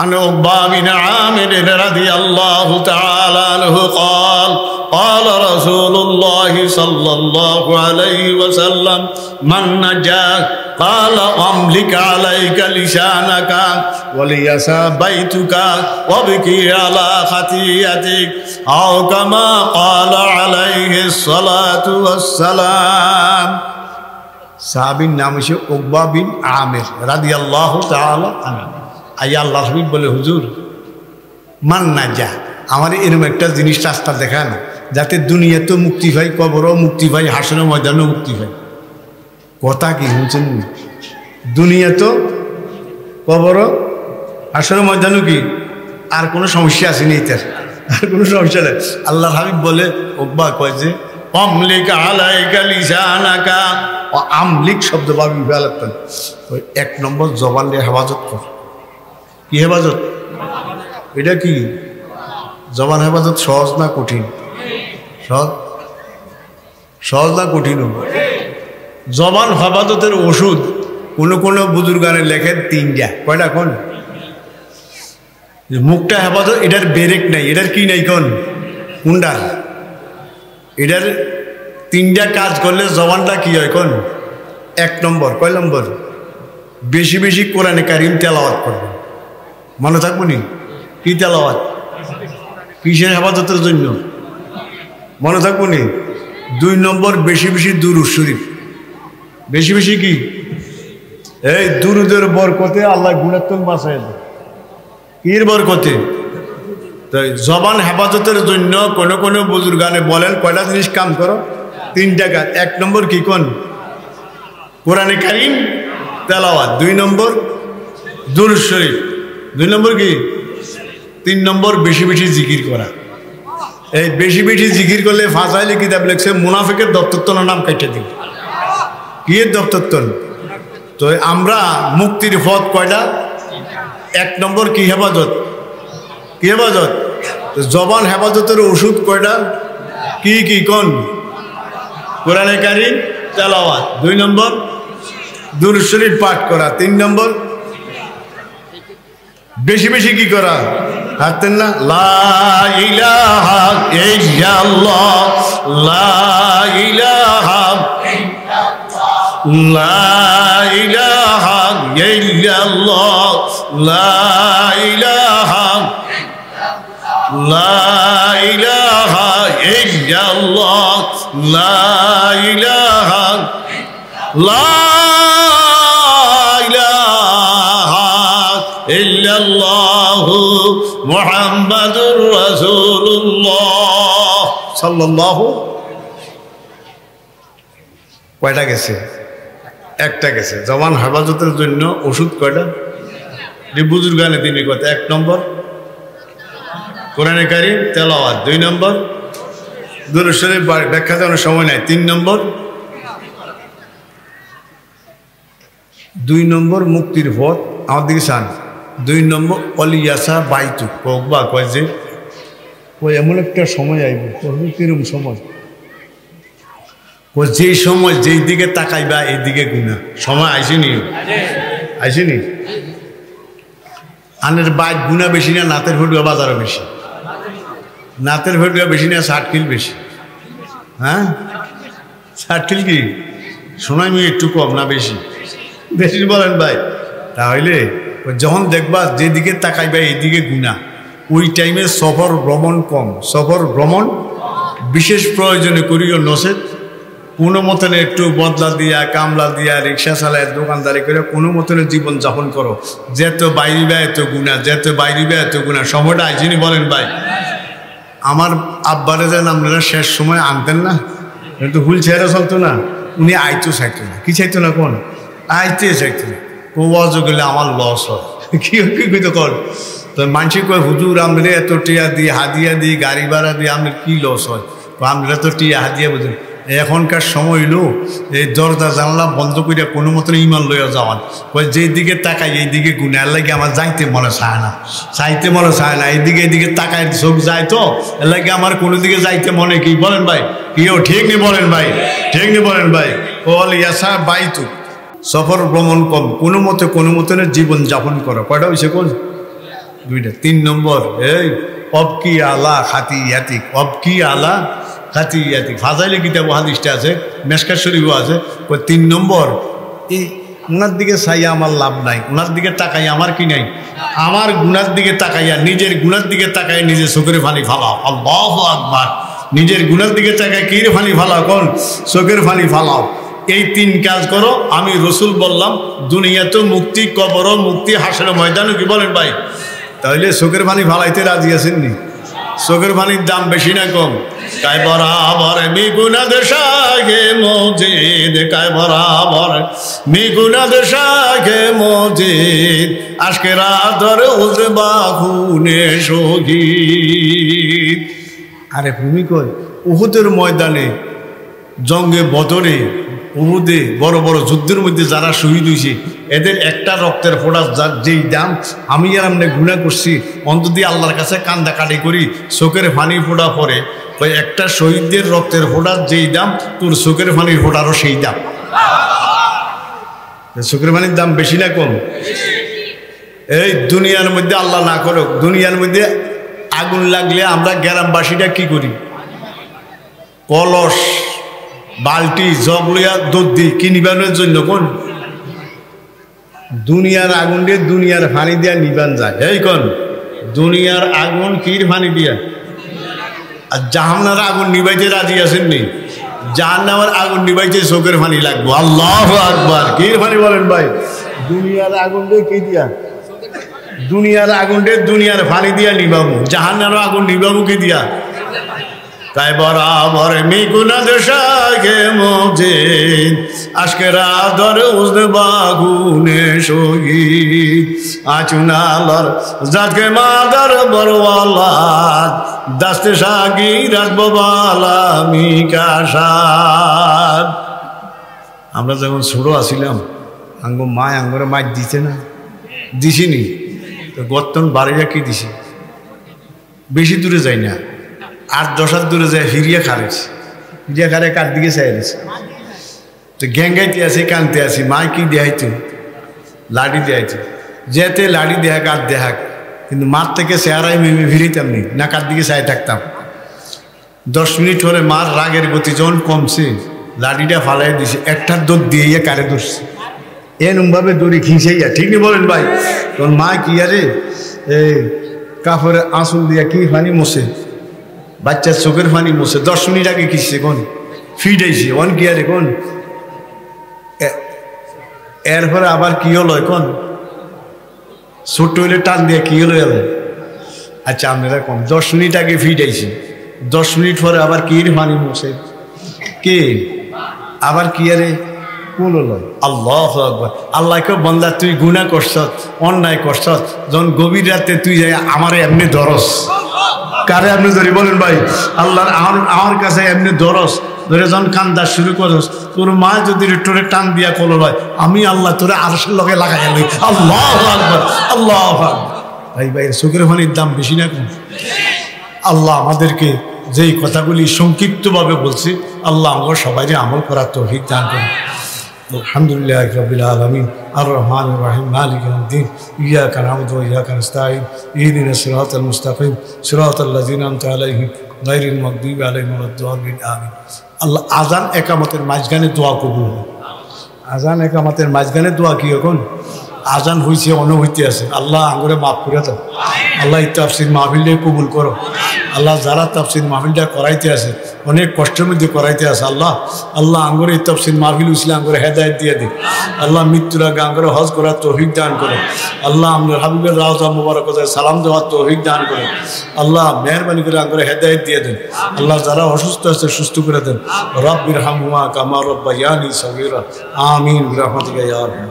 عن عقبة بن عامر رضي الله تعالى عنه قال قال رسول الله صلى الله عليه وسلم من نجا قال أملك عليك لسانك وليسع بيتك وابكي على خطيئتك أو كما قال عليه الصلاة والسلام সাহাবীর নাম হচ্ছে উকবা বিন আমির রাদিয়াল্লাহু তাআলা আনহু। আইয়া আল্লাহ হাবিব বলে হুজুর মান নাজা আমার এরকম একটা জিনিস রাস্তা দেখান যাতে দুনিয়াতেও মুক্তি পাই, কবরও মুক্তি পাই, হাসরের ময়দানেও মুক্তি পাই। কথা কি শুনছেন? দুনিয়াতেও কবরও হাসরের ময়দানেও কি আর কোনো সমস্যা আছে নেই, তার আর কোনো সমস্যা নেই। আল্লাহ হাবিব বলে উকবা কয় যে অমলিক আলাইকা লিসানাকা ও আমলিক শব্দ ভাবি ফেলাতেন ওই এক নম্বর জবানে হেফাজত কর। কি হেফাজত? এটা কি জবান হেফাজত সহজ না কঠিন? সহজ না কঠিন? জবান হেফাজতের ওষুধ কোনো কোনো বুজুর্গানে লেখেন তিনটা। কয়টা? কোন মুখটা হেফাজত, এটার ব্রেক নাই, এটার কি নাই, কোন কোনটার? এটার তিনটা কাজ করলে জবানটা কি হয় কোন? এক নম্বর। কয় নম্বর? বেশি বেশি কোরআনে কারিম তেলাওয়াত করবে। মনে থাকবো নি? কি তেলাওয়াত? কিসের হেফাজতের জন্য? মনে থাকবো নি? 2 নম্বর বেশি বেশি দুরূদ শরীফ। বেশি বেশি কি? এই দুরূদের বরকতে আল্লাহ গুনাহ থেকে বাঁচায় দেয়। এর বরকতে তাই জবান হেফাজতের জন্য কোনো কোনো বুজুর্গানে বলেন কয়টা জিনিস কাম করো? 3টা কাজ। 1 নম্বর কি কোন? কোরআনে কারিম তেলাওয়াত। 2 নম্বর দুরূদ শরীফ। 2 নম্বর কি? 3 নম্বর বেশি বেশি জিকির করা। এই বেশি বেশি জিকির করলে ফাজাইলে কিতাব লেখছে মুনাফিকের দপ্তরতনের নাম কাটে দিন। কি এর দপ্তরতন? তো আমরা মুক্তির পথ কয়টা? 1 নম্বর কি হেফাজত? কি হেফাজত? জবান হেফাজতের ওষুধ কয়টা? কি কি কোন? কোরআনে কারিম তেলাওয়াত। 2 নম্বর দুরূদ শরীফ পাঠ করা। 3 নম্বর বেশি বেশি কি করা? হাতেন না লা ইলাহা ইল্লাল্লাহ, লা ইলাহা লা ইলাহা ইল্লাল্লাহ, লা ইলাহা লা ইলাহা ইল্লাল্লাহ, লা ইলাহা লা ইলাহা ইল্লাল্লাহু মুহাম্মাদুর রাসূলুল্লাহ সাল্লাল্লাহু। কয়টা গেছে? একটা গেছে। জবান হেফাজতের জন্য ওষুধ কয়টা? বুজুর্গানে তিনি কথা। 1 নম্বর কোরআনে কারিম তেলাওয়াত। 2 নম্বর দুরূদ শরীফ ব্যাখ্যা দেওয়ার সময় নাই। 3 নম্বর 2 নম্বর মুক্তির পথ আমার দিকে চান। 2 নম্বর অলিয়াসা বাইতু ককবা কয় যে ওই এমন একটা সময় আইব, কিরম সময়? ও যেই সময় যেই দিকে তাকাইবা এই দিকে গুণা সময় আইসিনি? আইসিনি? আনের বাইক গুণা বেশি না নাতের ফুটুয়া বাজারও বেশি? নাতের ফুটুয়া বেশি না 60 কিল বেশি? হ্যাঁ 60 কিল কি শোনাই মি একটু কম না বেশি? বেশি বলেন ভাই। তাহলে যখন দেখবা যেদিকে তাকাইবা এইদিকে গুণা, ওই টাইমে সফর ভ্রমণ কম। সফর ভ্রমণ বিশেষ প্রয়োজনে করিও, নসেত কোনো মতনে একটু বদলা দিয়া, কামলা দিয়া, রিক্সা চালায়, দোকানদারি করে কোনো মতনে জীবন যাপন করো। যেত বাইরিবা এত গুণা, যেত বাইরিবা এত গুণা। সময়টা আইসিনি বলেন ভাই? আমার আব্বারে যেন আপনারা শেষ সময় আনতেন না, কিন্তু হুল চেহারা চলতো না, উনি আইতো চাইতো না। কি চাইতো না? কোন আইতে চাইতো না। ওয়াজ গেলে আমার লস হয়। কি কইতো কর? তো মানুষ কয় হুজুর আমরা এত টিয়া দিই, হাদিয়া দিই, গাড়ি ভাড়া দিই, আপনার কি লস হয়? আমরা তো টিয়া হাদিয়া বুঝুন। এখনকার সময় হইলো এই দরজা জানলা বন্ধ করিয়া কোনো মতন ইমান লইয়া যাওয়ান। কয় যেই দিকে তাকাই এই দিকে গুণার লাগে আমার যাইতে মনে চায় না, চাইতে মনে চায় না। এইদিকে তাকায় চোখ যায়, তো এর লাগে আমার কোনো দিকে যাইতে মনে কি বলেন ভাই? কেউ ঠিক নি বলেন ভাই? ঠিক নি বলেন ভাই? কল ইয়াসা বাইতু সফর ভ্রমণ কম, কোনো মতে কোনো মতনের জীবন যাপন করো। কয়টা হয়েছে? কোন দুইটা। 3 নম্বর এই অবকি আলা খাতি ইয়াতিক, অবকি আলা খাতি ইয়াতিক। ফাজাইলে কিতাব হাদিসটা আছে, মেশকাত শরীফও আছে। 3 নম্বর এই উনার দিকে চাইয়া আমার লাভ নাই, উনার দিকে তাকাই আমার কি নাই, আমার গুনার দিকে তাকাইয়া নিজের গুনার দিকে তাকাই নিজে চোখের পানি ফালাও। আল্লাহু আকবার। নিজের গুনার দিকে তাকাই কি পানি ফালাও, কোন চোখের পানি ফালাও। এই 3 কাজ করো। আমি রসুল বললাম দুনিয়াতে মুক্তি, কবরও মুক্তি, হাসরের ময়দানও কি বলেন ভাই? তাহলে চোখের পানি ফালাইতে রাজি আছেননি? চোখের পানির দাম বেশি না কম? কায় বরাবর মিগুনাদ শাহে মজিদ, কায় বরাবর মিগুনাদ শাহে মজিদ, আজকে রাতর উজবা খুনে শহীদ। আরে ভূমি কই উহুদের ময়দানে, জঙ্গে বদরে, উহুদে বড় বড় যুদ্ধের মধ্যে যারা শহীদ হয়েছে এদের একটা রক্তের ফোঁটা যার যেই দাম, আমি আর আমনে গুনাহ করছি অন্তত আল্লাহর কাছে কান্দা কাটি করি, চোখের পানি ফোঁটা পরে ওই একটা শহীদদের রক্তের ফোঁটার যেই দাম তোর চোখের পানির ফোঁটারও সেই দাম। চোখের পানির দাম বেশি না কম? এই দুনিয়ার মধ্যে আল্লাহ না করুক, দুনিয়ার মধ্যে আগুন লাগলে আমরা গ্রামবাসীরা কি করি? কলস বালতি জগ লইয়া দুধ দিই কি নিবানোর জন্য। কোন দুনিয়ার আগুন দিয়ে দুনিয়ার পানি দিয়া নিবান যায়? এই কোন দুনিয়ার আগুন কির পানি দিয়া? আর জাহান্নার আগুন নিবাইতে রাজি আছেন নি? জাহান্নামের আগুন নিবাইতে চোখের পানি লাগবো। আল্লাহু আকবার। কির পানি বলেন ভাই? দুনিয়ার আগুন দিয়ে কি দিয়া? দুনিয়ার আগুন দিয়ে দুনিয়ার পানি দিয়া নিবাবো। জাহান্নার আগুন নিবাবো কি দিয়া? তাই বরাবর মিগুনাদ শাহে মজিদ, আজকে রাতর উজবা খুনে শহীদ, আচুনালর জাতকে মাদার বরওয়ালাদ, দাস্তে শাগি রাজবালা মিকাশাদ। আমরা যখন ছোট আসিলাম আঙ্গ মায় আঙ্গরে মাছ দিতে না, দিছিনি তো গর্তন বাড়িয়া কি দিছি, বেশি দূরে যাই না, 8-10 হাত দূরে যায় হিরিয়া খারেছি, হিরিয়া খারে কার দিকে চাইছি তো গ্যাঙ্গাইতে আসি, কানতে আসি, মা কি দেখাইতো? লাড়ি দেখাইতো। যেতে লাড়ি দেখাক আর দেখাক, কিন্তু মার থেকে চেহারায় মেমে ফিরিতাম নি না, কার দিকে চাই থাকতাম। 10 মিনিট হলে মার রাগের গতি যখন কমছে লাড়িটা ফালাই দিছে, একটা দৌড় দিয়ে কারে ধরছে, এরমভাবে দড়ি খিঁচাইয়া, ঠিক নি বলেন ভাই? তখন মা কি আরে এই কাপড়ের আঁচল দিয়া কি পানি মোছে, বাচ্চার চোখের পানি মোছে। 10 মিনিট আগে কিসছে কোন ফিডাইছে অন কি আরে কোন, এরপরে আবার কি হলো কোন ছোট্ট হইলে টান দিয়ে কি হলো এলো। আচ্ছা আপনারা কোন 10 মিনিট আগে ফিডাইছে, 10 মিনিট পরে আবার কি পানি মোছে কে, আবার কি আরে কোন হলো? আল্লাহু আকবার। আল্লাহকে বন্দা তুই গুনাহ করছ, অন্যায় করছ, যখন গভীর রাতে তুই যাই আমারে এমনি ধরস, কারে আপনি ধরি বলেন ভাই? আল্লাহর আমার কাছে এমনি ধরস, ধরে যখন কান্দা শুরু করস, তোর মা যদি তোরে টান দিয়া কল হয়, আমি আল্লাহ তোরে আরশের লগে লাগাই লই। আল্লাহু আকবার, আল্লাহু আকবার। ভাই ভাই চোখের পানির দাম বেশি না কম? আল্লাহ আমাদেরকে যেই কথাগুলি সংক্ষিপ্তভাবে বলছি, আল্লাহ আমরা সবাই আমল করার তৌফিক দান করুন। আলহামদুলিল্লাহি রাব্বিল আলামিন আর রহমানির রহিম মালিকি ইয়াউমিদ্দিন ইয়্যাকা না'বুদু ওয়া ইয়্যাকা নাস্তাঈন ইহদিনাস সিরাতাল মুস্তাকিম সিরাতাল লাযিনা আন'আমতা আলাইহিম গায়রিল মাগদুবি আলাইহিম ওয়ালাদ-দাল্লিন আমিন। আল্লাহ আযান একামতের মাঝখানে দোয়া কবুল হয়। আযান একামতের মাঝখানে দোয়া কি এখন? আজান হয়েছে অন হইতে আছে, আল্লাহ আঙ্গুরে মাফ করে দাও। আল্লাহ এই তাফসির মাহফিলটা কবুল করো। আল্লাহ যারা তাফসির মাহফিলটা করাইতে আছে অনেক কষ্টের মধ্যে করাইতে আছে, আল্লাহ আল্লাহ আঙ্গুরে এই তাফসির মাহফিল উসলে আঙ্গুরে হেদায়েত দিয়ে দিই। আল্লাহ মৃত্যুর আগে আঙ্গুরে হজ করার তৌফিক দান করো। আল্লাহ আমরা হাবিবের রাওজা মুবারকতায় সালাম দেওয়ার তৌফিক দান করো। আল্লাহ মেহরবানি করে আঙ্গুরে হেদায়েত দিয়ে দেন। আল্লাহ যারা অসুস্থ আছে সুস্থ করে দেন। রব্বিরহামহুমা কামা রাব্বায়ানি সগীরা। আমিন বিরহমাতিকা ইয়া আরহাম।